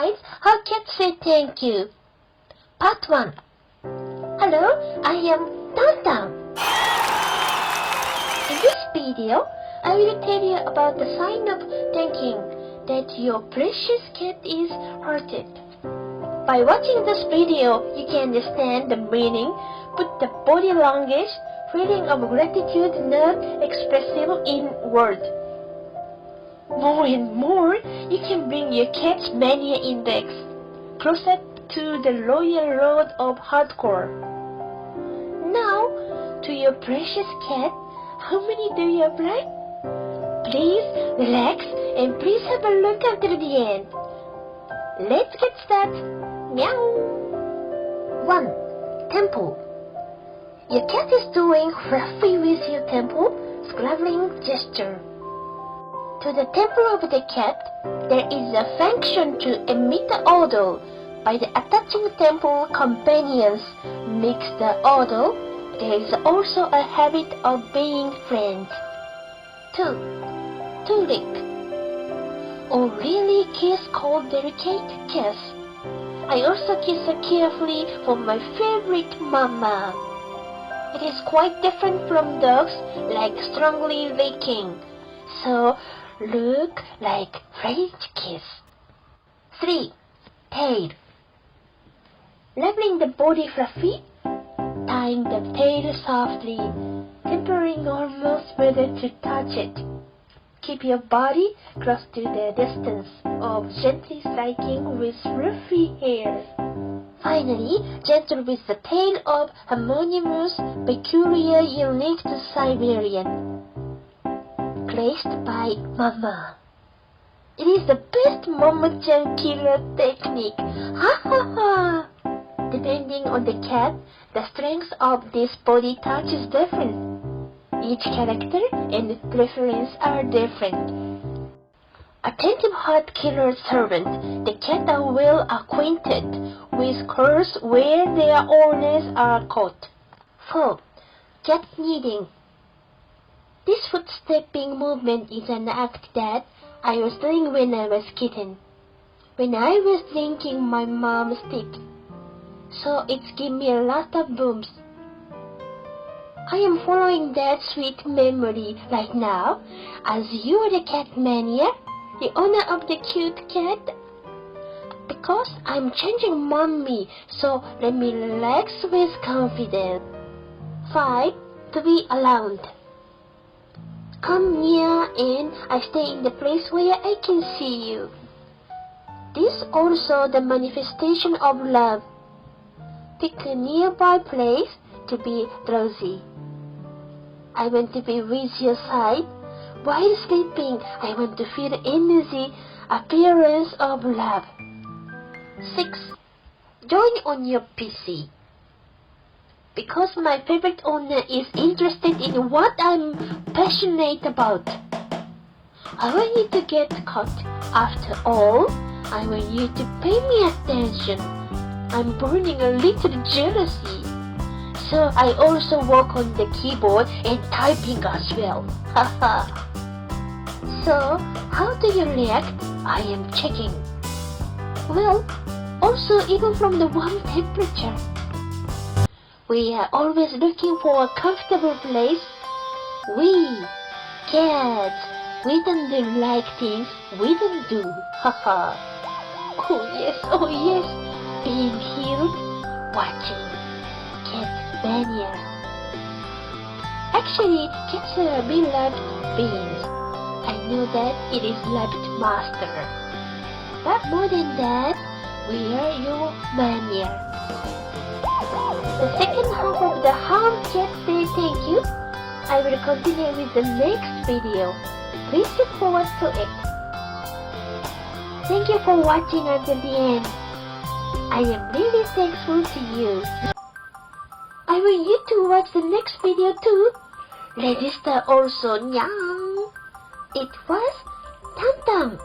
5. How cats say thank you. Part 1. Hello, I am Tantan. In this video, I will tell you about the sign of thanking that your precious cat is hearted. By watching this video, you can understand the meaning, put the body language, feeling of gratitude not expressible in words. More and more, you can bring your cat's Mania index closer to the royal road of hardcore. Now, to your precious cat, how many do you have right? Please relax and please have a look until the end. Let's get started. Meow. 1. Temple. Your cat is doing roughly with your temple, scrubbing gesture. To the temple of the cat, there is a function to emit the odor. By the attaching temple companions mix the odor, there is also a habit of being friends. 2. To lick. Oh really, kiss called delicate kiss. I also kiss her carefully for my favorite mama. It is quite different from dogs, like strongly licking. So, look like French kiss. 3. Tail. Leveling the body fluffy, tying the tail softly, tempering almost whether to touch it. Keep your body close to the distance of gently striking with fluffy hair. Finally, gentle with the tail of harmonious, peculiar, unique to Siberian. Graced by Mama. It is the best mama jam killer technique. Ha ha ha! Depending on the cat, the strength of this body touch is different. Each character and preference are different. Attentive heart killer servant, the cat are well acquainted with curls where their owners are caught. 4. Cat kneading. This footstepping movement is an act that I was doing when I was kitten, when I was drinking my mom's tea. So it's given me a lot of booms. I am following that sweet memory right now, as you are the cat mania, the owner of the cute cat. Because I'm changing mommy, so let me relax with confidence. 5. To be around. Come near and I stay in the place where I can see you. This also the manifestation of love. Pick a nearby place to be drowsy. I want to be with your side. While sleeping, I want to feel energy, appearance of love. 6. Join on your PC. Because my favorite owner is interested in what I'm passionate about. I want you to get caught. After all, I want you to pay me attention. I'm burning a little jealousy. So I also work on the keyboard and typing as well. Haha. So, how do you react? I am checking. Well, also even from the warm temperature. We are always looking for a comfortable place. We, cats, we don't do like things we don't do. Haha. Oh yes. Being healed, watching cat mania. Actually, cats are beloved beings. I know that it is loved master. But more than that, we are your mania. The second half of the How Cats Say Thank You, I will continue with the next video. Please look forward to it. Thank you for watching until the end. I am really thankful to you. I want you to watch the next video too. Register also now. It was Tantan.